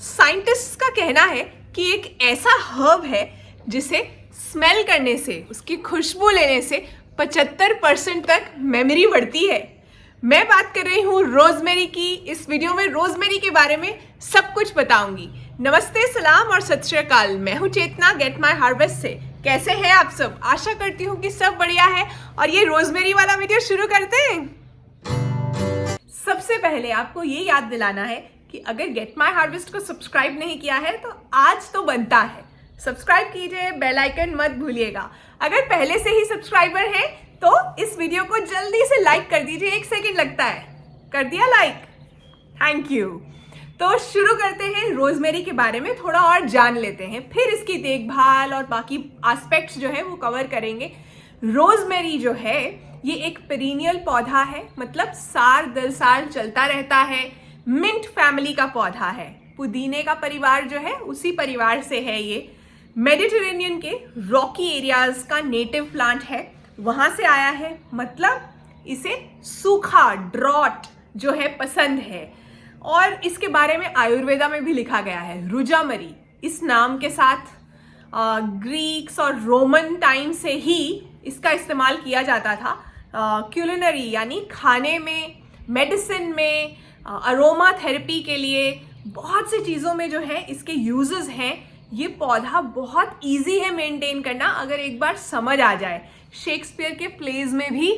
Scientists का कहना है कि एक ऐसा हर्ब है जिसे स्मेल करने से, उसकी खुशबू लेने से 75% तक मेमोरी बढ़ती है। मैं बात कर रही हूँ रोजमेरी की। इस वीडियो में रोजमेरी के बारे में सब कुछ बताऊंगी। नमस्ते, सलाम और सत श्री अकाल। मैं हूँ चेतना गेट माई हार्वेस्ट से। कैसे हैं आप सब? आशा करती हूँ कि सब बढ़िया है और ये रोजमेरी वाला वीडियो शुरू करते हैं। सबसे पहले आपको ये याद दिलाना है कि अगर गेट माई हार्वेस्ट को सब्सक्राइब नहीं किया है तो आज तो बनता है, सब्सक्राइब कीजिए, बेल आइकन मत भूलिएगा। अगर पहले से ही सब्सक्राइबर हैं तो इस वीडियो को जल्दी से लाइक कर दीजिए, 1 सेकंड लगता है। कर दिया लाइक? Thank you. तो शुरू करते हैं। रोजमेरी के बारे में थोड़ा और जान लेते हैं, फिर इसकी देखभाल और बाकी एस्पेक्ट्स जो है वो कवर करेंगे। रोजमेरी जो है ये एक पेरिनियल पौधा है, मतलब साल दर साल चलता रहता है। मिंट फैमिली का पौधा है। पुदीने का परिवार जो है उसी परिवार से है ये। मेडिटेरेनियन के रॉकी एरियाज का नेटिव प्लांट है, वहां से आया है। मतलब इसे सूखा, ड्रॉट जो है पसंद है। और इसके बारे में आयुर्वेदा में भी लिखा गया है। रुजामरी इस नाम के साथ ग्रीक्स और रोमन टाइम से ही इसका इस्तेमाल किया जाता था। क्यूलिनरी यानी खाने में, मेडिसिन में, अरोमा थेरेपी के लिए, बहुत सी चीज़ों में जो है इसके यूजेस हैं। ये पौधा बहुत इजी है मेंटेन करना अगर एक बार समझ आ जाए। शेक्सपियर के प्लेज में भी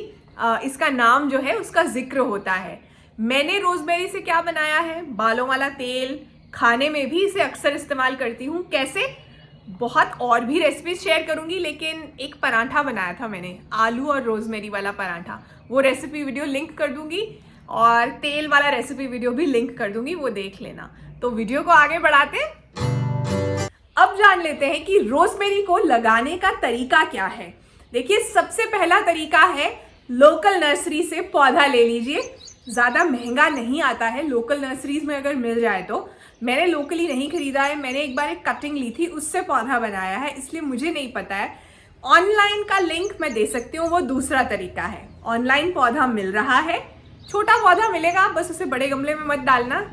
इसका नाम जो है उसका जिक्र होता है। मैंने रोजमेरी से क्या बनाया है? बालों वाला तेल। खाने में भी इसे अक्सर इस्तेमाल करती हूँ। कैसे? बहुत और भी रेसिपीज शेयर करूंगी, लेकिन एक पराठा बनाया था मैंने, आलू और रोजमेरी वाला पराठा। वो रेसिपी वीडियो लिंक कर दूंगी और तेल वाला रेसिपी वीडियो भी लिंक कर दूंगी, वो देख लेना। तो वीडियो को आगे बढ़ाते हैं। अब जान लेते हैं कि रोजमेरी को लगाने का तरीका क्या है। देखिए, सबसे पहला तरीका है लोकल नर्सरी से पौधा ले लीजिए। ज़्यादा महंगा नहीं आता है, लोकल नर्सरीज में अगर मिल जाए तो। मैंने लोकली नहीं खरीदा है, मैंने एक बार एक कटिंग ली थी, उससे पौधा बनाया है, इसलिए मुझे नहीं पता है। ऑनलाइन का लिंक मैं दे सकती हूँ, वो दूसरा तरीका है। ऑनलाइन पौधा मिल रहा है, छोटा पौधा मिलेगा, बस उसे बड़े गमले में मत डालना।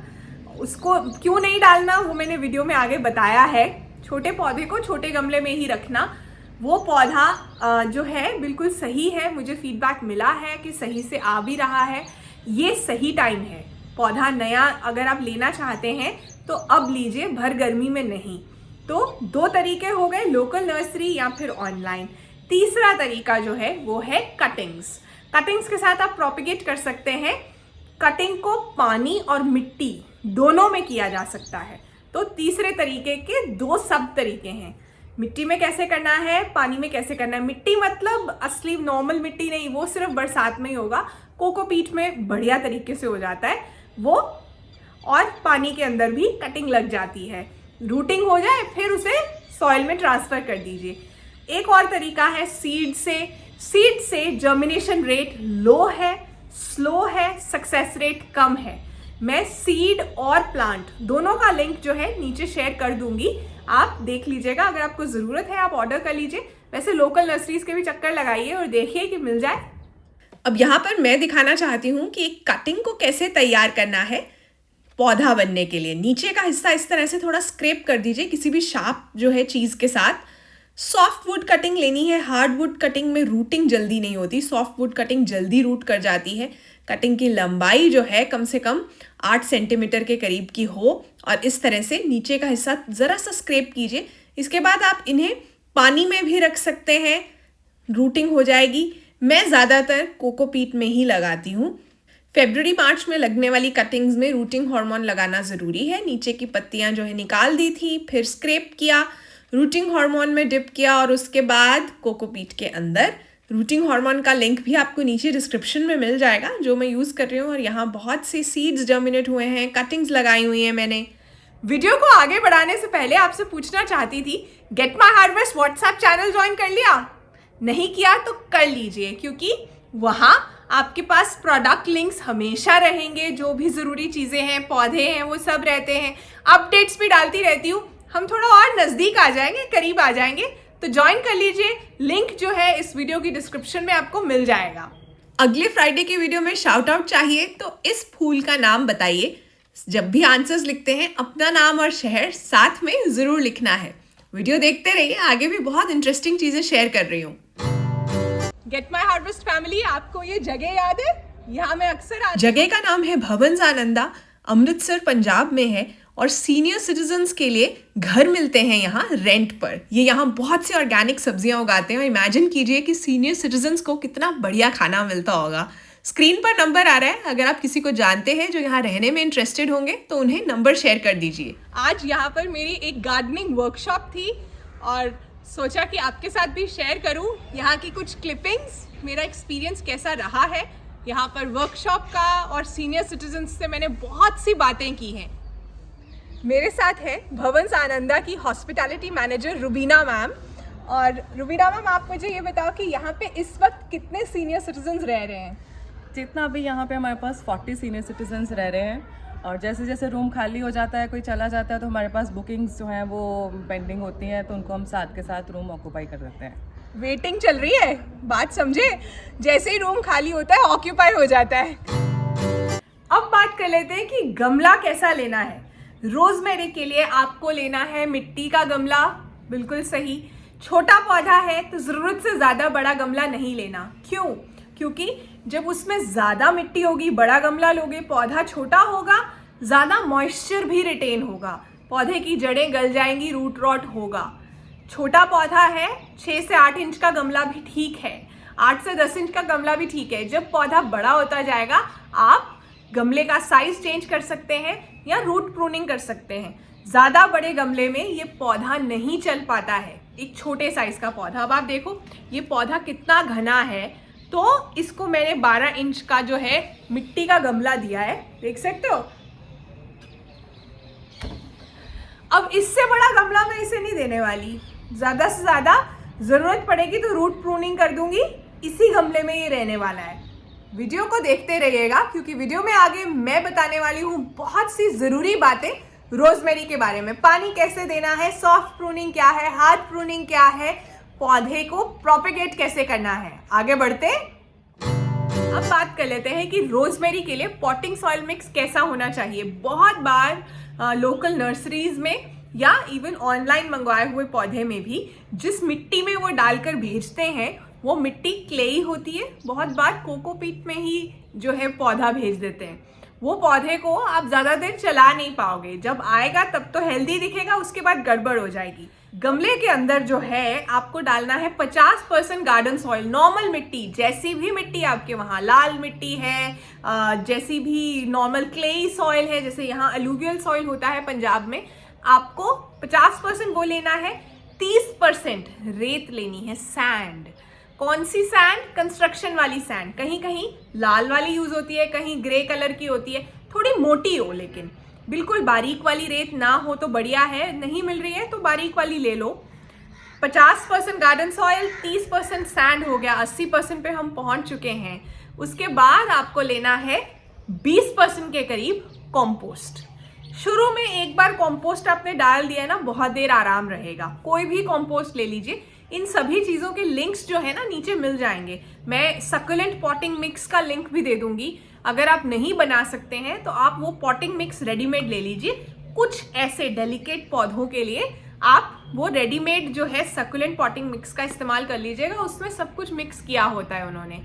उसको क्यों नहीं डालना वो मैंने वीडियो में आगे बताया है। छोटे पौधे को छोटे गमले में ही रखना। वो पौधा जो है बिल्कुल सही है, मुझे फीडबैक मिला है कि सही से आ भी रहा है। ये सही टाइम है। पौधा नया अगर आप लेना चाहते हैं तो अब लीजिए, भर गर्मी में नहीं। तो 2 तरीके हो गए, लोकल नर्सरी या फिर ऑनलाइन। तीसरा तरीका जो है वो है कटिंग्स। कटिंग्स के साथ आप प्रोपिगेट कर सकते हैं। कटिंग को पानी और मिट्टी दोनों में किया जा सकता है। तो तीसरे तरीके के 2 सब तरीके हैं। मिट्टी में कैसे करना है, पानी में कैसे करना है। मिट्टी मतलब असली नॉर्मल मिट्टी नहीं, वो सिर्फ बरसात में ही होगा। कोकोपीट में बढ़िया तरीके से हो जाता है वो, और पानी के अंदर भी कटिंग लग जाती है। रूटिंग हो जाए फिर उसे सॉइल में ट्रांसफर कर दीजिए। एक और तरीका है सीड से। सीड से जर्मिनेशन रेट लो है, स्लो है, सक्सेस रेट कम है। मैं सीड और प्लांट दोनों का लिंक जो है नीचे शेयर कर दूंगी, आप देख लीजिएगा। अगर आपको ज़रूरत है आप ऑर्डर कर लीजिए। वैसे लोकल नर्सरीज के भी चक्कर लगाइए और देखिए कि मिल जाए। अब यहाँ पर मैं दिखाना चाहती हूँ कि कटिंग को कैसे तैयार करना है पौधा बनने के लिए। नीचे का हिस्सा इस तरह से थोड़ा स्क्रैप कर दीजिए किसी भी शार्प जो है चीज़ के साथ। सॉफ्ट वुड कटिंग लेनी है। हार्ड वुड कटिंग में रूटिंग जल्दी नहीं होती, सॉफ्ट वुड कटिंग जल्दी रूट कर जाती है। कटिंग की लंबाई जो है कम से कम 8 सेंटीमीटर के करीब की हो, और इस तरह से नीचे का हिस्सा ज़रा सा स्क्रैप कीजिए। इसके बाद आप इन्हें पानी में भी रख सकते हैं, रूटिंग हो जाएगी। मैं ज़्यादातर कोकोपीट में ही लगाती हूँ। फरवरी मार्च में लगने वाली कटिंग्स में रूटिंग हार्मोन लगाना ज़रूरी है। नीचे की पत्तियाँ जो है निकाल दी थी, फिर स्क्रैप किया, रूटिंग हार्मोन में डिप किया और उसके बाद कोकोपीट के अंदर। रूटिंग हार्मोन का लिंक भी आपको नीचे डिस्क्रिप्शन में मिल जाएगा, जो मैं यूज़ कर रही हूँ। और यहाँ बहुत से सीड्स जर्मिनेट हुए हैं, कटिंग्स लगाई हुई हैं मैंने। वीडियो को आगे बढ़ाने से पहले आपसे पूछना चाहती थी, get my harvest WhatsApp channel join कर लिया? नहीं किया तो कर लीजिए, क्योंकि वहाँ आपके पास प्रोडक्ट लिंक्स हमेशा रहेंगे। जो भी ज़रूरी चीज़ें हैं, पौधे हैं, वो सब रहते हैं। अपडेट्स भी डालती रहती हूँ। हम थोड़ा और नज़दीक आ जाएंगे, करीब आ जाएंगे, तो ज्वाइन कर लीजिए। लिंक जो है इस वीडियो की डिस्क्रिप्शन में आपको मिल जाएगा। अगले फ्राइडे की वीडियो में शाउट आउट चाहिए तो इस फूल का नाम बताइए जब भी आंसर्स लिखते हैं अपना नाम और शहर साथ में ज़रूर लिखना है। वीडियो देखते रहिए, आगे भी बहुत इंटरेस्टिंग चीज़ें शेयर कर रही हूँ। गेट माई हार्वेस्ट फैमिली, आपको ये जगह याद है? यहाँ मैं अक्सर आती। जगह का नाम है भवंस आनंदा, अमृतसर पंजाब में है और सीनियर सिटीजन्स के लिए घर मिलते हैं यहाँ रेंट पर। ये यहाँ बहुत सी ऑर्गेनिक सब्जियाँ उगाते हैं और इमेजिन कीजिए कि सीनियर सिटीजन्स को कितना बढ़िया खाना मिलता होगा। स्क्रीन पर नंबर आ रहा है, अगर आप किसी को जानते हैं जो यहाँ रहने में इंटरेस्टेड होंगे तो उन्हें नंबर शेयर कर दीजिए। आज यहाँ पर मेरी एक गार्डनिंग वर्कशॉप थी और सोचा कि आपके साथ भी शेयर करूँ यहाँ की कुछ क्लिपिंग्स, मेरा एक्सपीरियंस कैसा रहा है यहाँ पर वर्कशॉप का, और सीनियर सिटीजन्स से मैंने बहुत सी बातें की हैं। मेरे साथ है भवंस आनंदा की हॉस्पिटैलिटी मैनेजर रुबीना मैम। और रुबीना मैम, आप मुझे ये बताओ कि यहाँ पे इस वक्त कितने सीनियर सिटीजन्स रह रहे हैं? जितना अभी यहाँ पे हमारे पास 40 सीनियर सिटीजन्स रह रहे हैं और जैसे जैसे रूम खाली हो जाता है, कोई चला जाता है तो हमारे पास बुकिंग्स जो हैं वो पेंडिंग होती हैं, तो उनको हम साथ के साथ रूम ऑक्यूपाई कर देते हैं। वेटिंग चल रही है, बात समझे? जैसे ही रूम खाली होता है ऑक्यूपाई हो जाता है। अब बात कर लेते हैं कि गमला कैसा लेना है। रोजमेरी के लिए आपको लेना है मिट्टी का गमला, बिल्कुल सही। छोटा पौधा है तो ज़रूरत से ज़्यादा बड़ा गमला नहीं लेना। क्यों? क्योंकि जब उसमें ज़्यादा मिट्टी होगी, बड़ा गमला लोगे, पौधा छोटा होगा, ज़्यादा मॉइस्चर भी रिटेन होगा, पौधे की जड़ें गल जाएंगी, रूट रॉट होगा। छोटा पौधा है, 6 से 8 इंच का गमला भी ठीक है, 8 से 10 इंच का गमला भी ठीक है। जब पौधा बड़ा होता जाएगा आप गमले का साइज चेंज कर सकते हैं या रूट प्रूनिंग कर सकते हैं। ज़्यादा बड़े गमले में ये पौधा नहीं चल पाता है, एक छोटे साइज का पौधा। अब आप देखो ये पौधा कितना घना है, तो इसको मैंने 12 इंच का जो है मिट्टी का गमला दिया है, देख सकते हो। अब इससे बड़ा गमला मैं इसे नहीं देने वाली, ज़्यादा से ज़्यादा ज़रूरत पड़ेगी तो रूट प्रूनिंग कर दूंगी, इसी गमले में ये रहने वाला है। वीडियो को देखते रहिएगा क्योंकि वीडियो में आगे मैं बताने वाली हूँ बहुत सी ज़रूरी बातें रोजमेरी के बारे में। पानी कैसे देना है, सॉफ्ट प्रूनिंग क्या है, हार्ड प्रूनिंग क्या है, पौधे को प्रोपेगेट कैसे करना है। आगे बढ़ते अब बात कर लेते हैं कि रोजमेरी के लिए पॉटिंग सॉइल मिक्स कैसा होना चाहिए। बहुत बार लोकल नर्सरीज में या इवन ऑनलाइन मंगवाए हुए पौधे में भी जिस मिट्टी में वो डालकर भेजते हैं वो मिट्टी क्लेई होती है। बहुत बार कोकोपीट में ही जो है पौधा भेज देते हैं, वो पौधे को आप ज़्यादा देर चला नहीं पाओगे। जब आएगा तब तो हेल्दी दिखेगा, उसके बाद गड़बड़ हो जाएगी। गमले के अंदर जो है आपको डालना है 50% गार्डन सॉइल, नॉर्मल मिट्टी, जैसी भी मिट्टी आपके वहाँ, लाल मिट्टी है, जैसी भी नॉर्मल क्लेई सॉइल है, जैसे यहाँ अलूवियल सॉइल होता है पंजाब में, आपको 50% वो लेना है। 30% रेत लेनी है, सैंड। कौन सी सैंड? कंस्ट्रक्शन वाली सैंड। कहीं कहीं लाल वाली यूज होती है, कहीं ग्रे कलर की होती है, थोड़ी मोटी हो, लेकिन बिल्कुल बारीक वाली रेत ना हो तो बढ़िया है। नहीं मिल रही है तो बारीक वाली ले लो। 50% गार्डन सॉइल, 30% सैंड हो गया, 80% पे हम पहुंच चुके हैं। उसके बाद आपको लेना है 20% के करीब कॉम्पोस्ट। शुरू में एक बार कॉम्पोस्ट आपने डाल दिया है ना, बहुत देर आराम रहेगा। कोई भी कॉम्पोस्ट ले लीजिए। इन सभी चीज़ों के लिंक्स जो है ना नीचे मिल जाएंगे। मैं सक्युलेंट पॉटिंग मिक्स का लिंक भी दे दूंगी। अगर आप नहीं बना सकते हैं तो आप वो पॉटिंग मिक्स रेडीमेड ले लीजिए। कुछ ऐसे डेलिकेट पौधों के लिए आप वो रेडीमेड जो है सक्युलेंट पॉटिंग मिक्स का इस्तेमाल कर लीजिएगा, उसमें सब कुछ मिक्स किया होता है उन्होंने।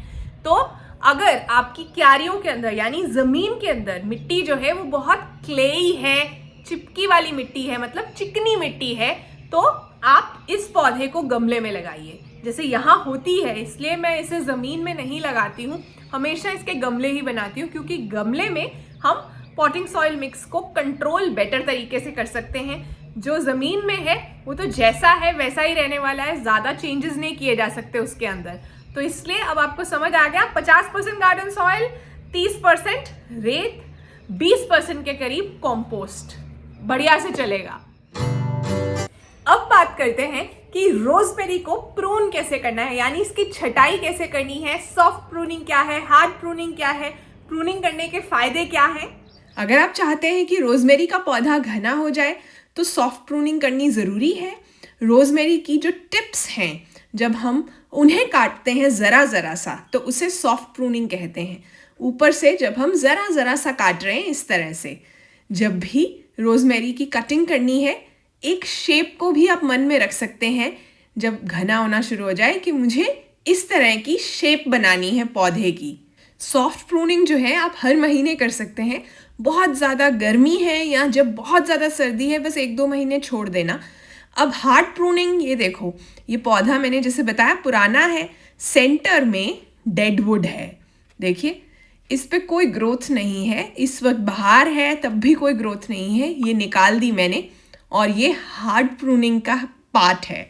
तो अगर आपकी क्यारियों के अंदर यानी ज़मीन के अंदर मिट्टी जो है वो बहुत क्लेई है, चिपकी वाली मिट्टी है, मतलब चिकनी मिट्टी है, तो आप इस पौधे को गमले में लगाइए। जैसे यहाँ होती है, इसलिए मैं इसे ज़मीन में नहीं लगाती हूँ, हमेशा इसके गमले ही बनाती हूँ, क्योंकि गमले में हम पॉटिंग सॉइल मिक्स को कंट्रोल बेटर तरीके से कर सकते हैं। जो ज़मीन में है वो तो जैसा है वैसा ही रहने वाला है, ज़्यादा चेंजेस नहीं किए जा सकते उसके अंदर। तो इसलिए अब आपको समझ आ गया, 50% गार्डन सॉइल, 30% रेत, 20% के करीब कॉम्पोस्ट, बढ़िया से चलेगा। अब बात करते हैं कि रोजमेरी को प्रून कैसे करना है, यानी इसकी छटाई कैसे करनी है। सॉफ्ट प्रूनिंग क्या है, हार्ड प्रूनिंग क्या है, प्रूनिंग करने के फायदे क्या हैं। अगर आप चाहते हैं कि रोजमेरी का पौधा घना हो जाए तो सॉफ्ट प्रूनिंग करनी ज़रूरी है। रोजमेरी की जो टिप्स हैं, जब हम उन्हें काटते हैं ज़रा ज़रा सा तो उसे सॉफ्ट प्रूनिंग कहते हैं। ऊपर से जब हम ज़रा ज़रा सा काट रहे हैं इस तरह से, जब भी रोजमेरी की कटिंग करनी है, एक शेप को भी आप मन में रख सकते हैं जब घना होना शुरू हो जाए कि मुझे इस तरह की शेप बनानी है पौधे की। सॉफ्ट प्रूनिंग जो है आप हर महीने कर सकते हैं। बहुत ज़्यादा गर्मी है या जब बहुत ज़्यादा सर्दी है, बस 1-2 महीने छोड़ देना। अब हार्ड प्रूनिंग, ये देखो, ये पौधा मैंने जैसे बताया पुराना है, सेंटर में डेडवुड है। देखिए इस पे कोई ग्रोथ नहीं है, इस वक्त बाहर है तब भी कोई ग्रोथ नहीं है, ये निकाल दी मैंने और ये हार्ड प्रूनिंग का पार्ट है।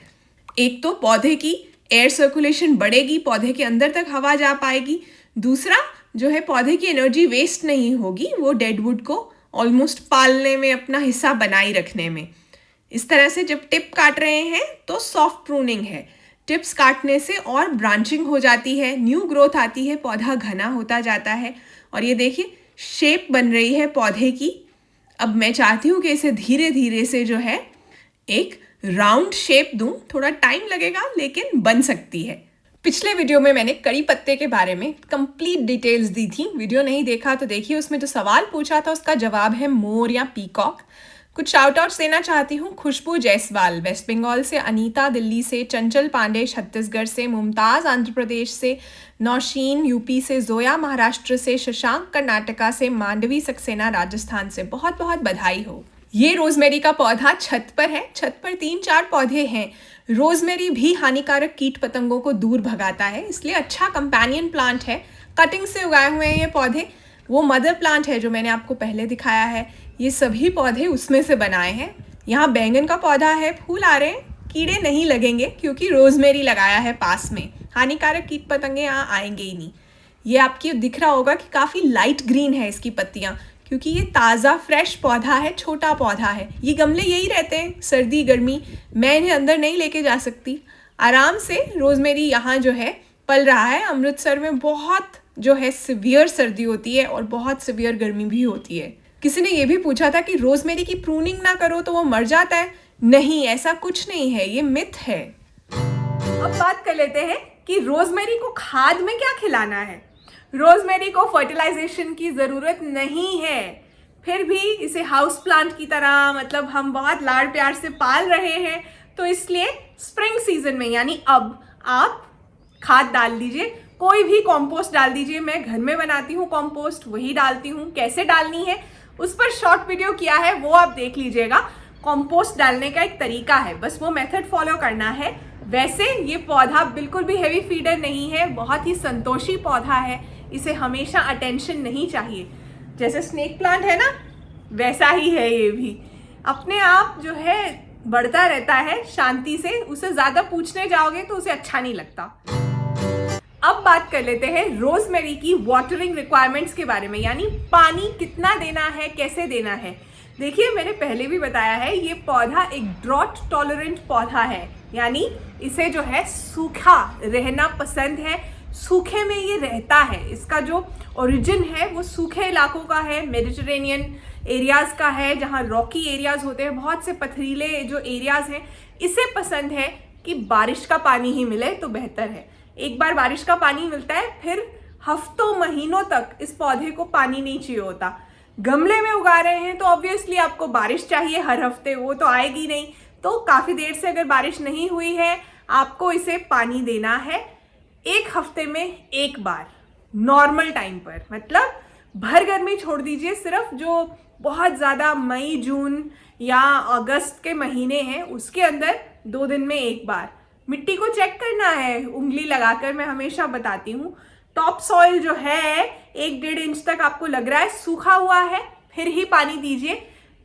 एक तो पौधे की एयर सर्कुलेशन बढ़ेगी, पौधे के अंदर तक हवा जा पाएगी। दूसरा जो है पौधे की एनर्जी वेस्ट नहीं होगी, वो डेडवुड को ऑलमोस्ट पालने में, अपना हिस्सा बनाए रखने में। इस तरह से जब टिप काट रहे हैं तो सॉफ्ट प्रूनिंग है। टिप्स काटने से और ब्रांचिंग हो जाती है, न्यू ग्रोथ आती है, पौधा घना होता जाता है और ये देखिए शेप बन रही है पौधे की। अब मैं चाहती हूँ कि इसे धीरे धीरे से जो है एक राउंड शेप दूं। थोड़ा टाइम लगेगा लेकिन बन सकती है। पिछले वीडियो में मैंने कड़ी पत्ते के बारे में कंप्लीट डिटेल्स दी थी। वीडियो नहीं देखा तो देखिए, उसमें जो सवाल पूछा था उसका जवाब है मोर या पीकॉक। कुछ शाउट आउट्स देना चाहती हूँ। खुशबू जायसवाल वेस्ट बंगाल से, अनीता दिल्ली से, चंचल पांडे छत्तीसगढ़ से, मुमताज़ आंध्र प्रदेश से, नौशीन यूपी से, जोया महाराष्ट्र से, शशांक कर्नाटका से, मांडवी सक्सेना राजस्थान से। बहुत बहुत बधाई हो। ये रोजमेरी का पौधा छत पर है। छत पर 3-4 पौधे हैं। रोजमेरी भी हानिकारक कीट पतंगों को दूर भगाता है, इसलिए अच्छा कंपेनियन प्लांट है। कटिंग से उगाए हुए हैं ये पौधे। वो मदर प्लांट है जो मैंने आपको पहले दिखाया है, ये सभी पौधे उसमें से बनाए हैं। यहाँ बैंगन का पौधा है, फूल आ रहे हैं, कीड़े नहीं लगेंगे क्योंकि रोजमेरी लगाया है पास में। हानिकारक कीट पतंगे यहाँ आएंगे ही नहीं। ये आपकी दिख रहा होगा कि काफ़ी लाइट ग्रीन है इसकी पत्तियाँ, क्योंकि ये ताज़ा फ्रेश पौधा है, छोटा पौधा है। ये गमले यही रहते हैं सर्दी गर्मी, मैं इन्हें अंदर नहीं लेके जा सकती। आराम से रोजमेरी यहाँ जो है पल रहा है। अमृतसर में बहुत जो है सिवियर सर्दी होती है और बहुत सिवियर गर्मी भी होती है। किसी ने ये भी पूछा था कि रोजमेरी की प्रूनिंग ना करो तो वो मर जाता है। नहीं, ऐसा कुछ नहीं है, ये मिथ है। अब बात कर लेते हैं कि रोजमेरी को खाद में क्या खिलाना है। रोजमेरी को फर्टिलाइजेशन की ज़रूरत नहीं है, फिर भी इसे हाउस प्लांट की तरह, मतलब हम बहुत लाड़ प्यार से पाल रहे हैं, तो इसलिए स्प्रिंग सीजन में यानी अब आप खाद डाल दीजिए। कोई भी कंपोस्ट डाल दीजिए। मैं घर में बनाती हूँ कंपोस्ट, वही डालती हूँ। कैसे डालनी है उस पर शॉर्ट वीडियो किया है, वो आप देख लीजिएगा। कंपोस्ट डालने का एक तरीका है, बस वो मेथड फॉलो करना है। वैसे ये पौधा बिल्कुल भी हेवी फीडर नहीं है, बहुत ही संतोषी पौधा है। इसे हमेशा अटेंशन नहीं चाहिए। जैसे स्नेक प्लांट है ना, वैसा ही है ये भी। अपने आप जो है बढ़ता रहता है शांति से। उसे ज़्यादा पूछने जाओगे तो उसे अच्छा नहीं लगता। अब बात कर लेते हैं रोजमेरी की वाटरिंग रिक्वायरमेंट्स के बारे में, यानी पानी कितना देना है, कैसे देना है। देखिए मैंने पहले भी बताया है, ये पौधा एक ड्रॉट टॉलरेंट पौधा है, यानी इसे जो है सूखा रहना पसंद है। सूखे में ये रहता है। इसका जो ओरिजिन है वो सूखे इलाकों का है, मेडिटेरेनियन एरियाज़ का है, जहाँ रॉकी एरियाज़ होते हैं, बहुत से पथरीले जो एरियाज़ हैं। इसे पसंद है कि बारिश का पानी ही मिले तो बेहतर है। एक बार बारिश का पानी मिलता है, फिर हफ्तों महीनों तक इस पौधे को पानी नहीं चाहिए होता। गमले में उगा रहे हैं तो ऑब्वियसली आपको बारिश चाहिए हर हफ्ते, वो तो आएगी नहीं। तो काफ़ी देर से अगर बारिश नहीं हुई है, आपको इसे पानी देना है 1 हफ्ते में 1 बार, नॉर्मल टाइम पर। मतलब भर गर्मी छोड़ दीजिए, सिर्फ जो बहुत ज़्यादा मई जून या अगस्त के महीने हैं उसके अंदर 2 दिन में 1 बार। मिट्टी को चेक करना है उंगली लगाकर, मैं हमेशा बताती हूँ। टॉप सॉइल जो है 1-1.5 इंच तक आपको लग रहा है सूखा हुआ है, फिर ही पानी दीजिए।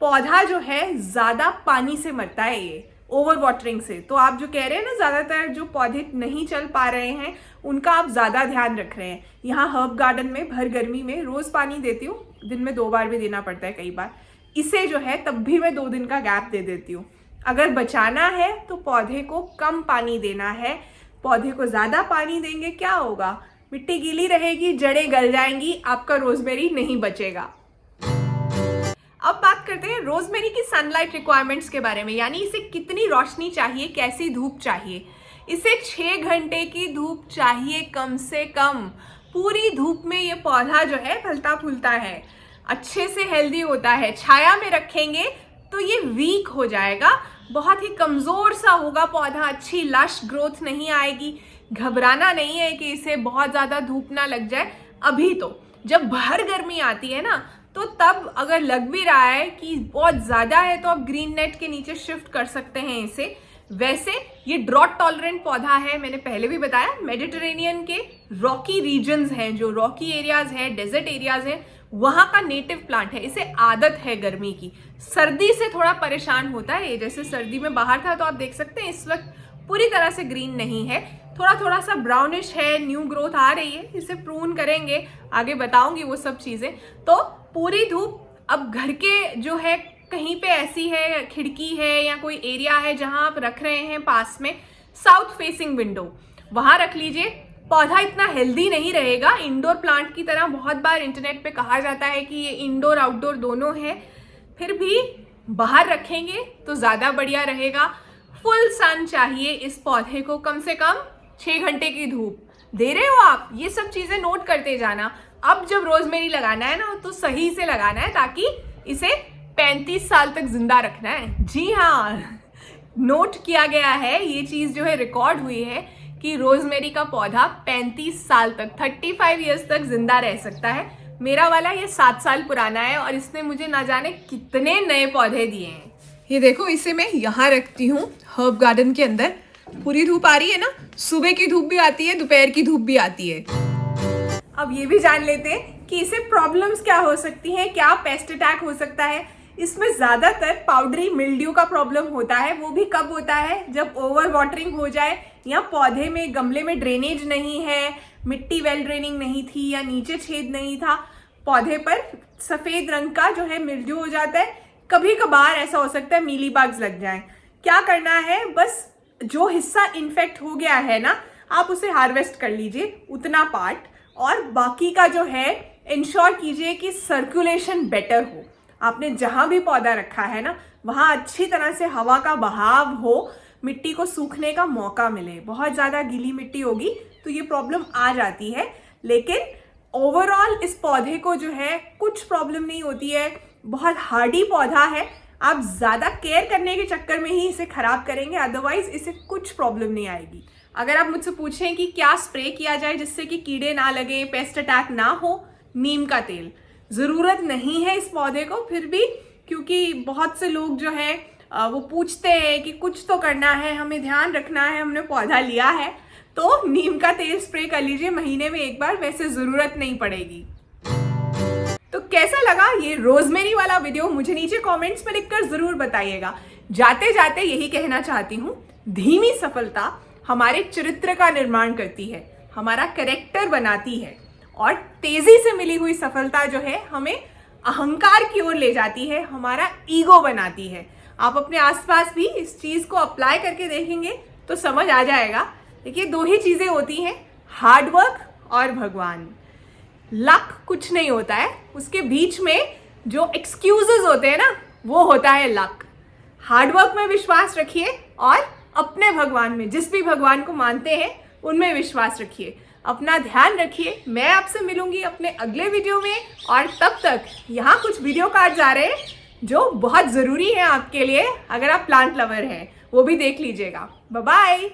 पौधा जो है ज़्यादा पानी से मरता है, ये ओवर वाटरिंग से। तो आप जो कह रहे हैं ना, ज़्यादातर जो पौधे नहीं चल पा रहे हैं उनका आप ज़्यादा ध्यान रख रहे हैं। यहाँ हर्ब गार्डन में भर गर्मी में रोज़ पानी देती हूँ, दिन में 2 बार भी देना पड़ता है कई बार। इसे जो है तब भी मैं 2 दिन का गैप दे देती हूँ। अगर बचाना है तो पौधे को कम पानी देना है। पौधे को ज़्यादा पानी देंगे क्या होगा, मिट्टी गीली रहेगी, जड़ें गल जाएंगी, आपका रोजमेरी नहीं बचेगा। अब बात करते हैं रोजमेरी की सनलाइट रिक्वायरमेंट्स के बारे में, यानी इसे कितनी रोशनी चाहिए, कैसी धूप चाहिए। इसे 6 घंटे की धूप चाहिए कम से कम। पूरी धूप में ये पौधा जो है फलता फूलता है। अच्छे से हेल्दी होता है, छाया में रखेंगे तो ये वीक हो जाएगा, बहुत ही कमज़ोर सा होगा पौधा, अच्छी लश ग्रोथ नहीं आएगी। घबराना नहीं है कि इसे बहुत ज़्यादा धूप ना लग जाए। अभी तो जब भर गर्मी आती है ना, तो तब अगर लग भी रहा है कि बहुत ज़्यादा है तो आप ग्रीन नेट के नीचे शिफ्ट कर सकते हैं इसे। वैसे ये ड्रॉट टॉलरेंट पौधा है, मैंने पहले भी बताया। मेडिटेरेनियन के रॉकी रीजन्स हैं, जो रॉकी एरियाज हैं, डेजर्ट एरियाज हैं, वहाँ का नेटिव प्लांट है। इसे आदत है गर्मी की, सर्दी से थोड़ा परेशान होता है। जैसे सर्दी में बाहर था तो आप देख सकते हैं इस वक्त पूरी तरह से ग्रीन नहीं है, थोड़ा थोड़ा सा ब्राउनिश है, न्यू ग्रोथ आ रही है। इसे प्रून करेंगे, आगे बताऊंगी वो सब चीज़ें। तो पूरी धूप अब घर के जो है कहीं पे ऐसी है, खिड़की है या कोई एरिया है जहां आप रख रहे हैं पास में, साउथ फेसिंग विंडो, वहां रख लीजिए। पौधा इतना हेल्दी नहीं रहेगा इंडोर प्लांट की तरह। बहुत बार इंटरनेट पे कहा जाता है कि ये इंडोर आउटडोर दोनों है, फिर भी बाहर रखेंगे तो ज़्यादा बढ़िया रहेगा। फुल सन चाहिए इस पौधे को, कम से कम 6 घंटे की धूप दे रहे हो आप। ये सब चीज़ें नोट करते जाना। अब जब रोजमेरी लगाना है ना, तो सही से लगाना है ताकि इसे 35 साल तक जिंदा रखना है। जी हाँ, नोट किया गया है, ये चीज़ जो है रिकॉर्ड हुई है कि रोजमेरी का पौधा 35 साल तक, 35 ईयर्स तक जिंदा रह सकता है। मेरा वाला ये 7 साल पुराना है और इसने मुझे ना जाने कितने नए पौधे दिए हैं। ये देखो, इसे मैं यहाँ रखती हूँ हर्ब गार्डन के अंदर। पूरी धूप आ रही है ना, सुबह की धूप भी आती है, दोपहर की धूप भी आती है। अब ये भी जान लेते हैं कि इसे प्रॉब्लम्स क्या हो सकती हैं, क्या पेस्ट अटैक हो सकता है। इसमें ज़्यादातर पाउडरी मिल्ड्यू का प्रॉब्लम होता है। वो भी कब होता है, जब ओवर वाटरिंग हो जाए या पौधे में, गमले में ड्रेनेज नहीं है, मिट्टी वेल ड्रेनिंग नहीं थी या नीचे छेद नहीं था, पौधे पर सफ़ेद रंग का जो है मिल्ड्यू हो जाता है। कभी कभार ऐसा हो सकता है मीलीबग्स लग जाएं। क्या करना है, बस जो हिस्सा इन्फेक्ट हो गया है ना, आप उसे हार्वेस्ट कर लीजिए, उतना पार्ट, और बाकी का जो है इंश्योर कीजिए कि सर्कुलेशन बेटर हो। आपने जहाँ भी पौधा रखा है ना, वहाँ अच्छी तरह से हवा का बहाव हो, मिट्टी को सूखने का मौका मिले। बहुत ज़्यादा गीली मिट्टी होगी तो ये प्रॉब्लम आ जाती है, लेकिन ओवरऑल इस पौधे को जो है कुछ प्रॉब्लम नहीं होती है। बहुत हार्डी पौधा है, आप ज़्यादा केयर करने के चक्कर में ही इसे ख़राब करेंगे, अदरवाइज इसे कुछ प्रॉब्लम नहीं आएगी। अगर आप मुझसे पूछें कि क्या स्प्रे किया जाए जिससे कि कीड़े ना लगे, पेस्ट अटैक ना हो, नीम का तेल। ज़रूरत नहीं है इस पौधे को, फिर भी क्योंकि बहुत से लोग जो हैं वो पूछते हैं कि कुछ तो करना है, हमें ध्यान रखना है, हमने पौधा लिया है, तो नीम का तेल स्प्रे कर लीजिए महीने में एक बार, वैसे ज़रूरत नहीं पड़ेगी। तो कैसा लगा ये रोजमेरी वाला वीडियो, मुझे नीचे कमेंट्स में लिखकर ज़रूर बताइएगा। जाते जाते यही कहना चाहती हूँ, धीमी सफलता हमारे चरित्र का निर्माण करती है, हमारा कैरेक्टर बनाती है, और तेजी से मिली हुई सफलता जो है हमें अहंकार की ओर ले जाती है, हमारा ईगो बनाती है। आप अपने आसपास भी इस चीज़ को अप्लाई करके देखेंगे तो समझ आ जाएगा। देखिए, 2 ही चीज़ें होती हैं, हार्डवर्क और भगवान। लक कुछ नहीं होता है, उसके बीच में जो एक्सक्यूजेस होते हैं ना, वो होता है लक। हार्डवर्क में विश्वास रखिए और अपने भगवान में, जिस भी भगवान को मानते हैं उनमें विश्वास रखिए। अपना ध्यान रखिए। मैं आपसे मिलूंगी अपने अगले वीडियो में, और तब तक यहाँ कुछ वीडियो कार्ड्स आ रहे हैं जो बहुत ज़रूरी हैं आपके लिए, अगर आप प्लांट लवर हैं, वो भी देख लीजिएगा। Bye bye.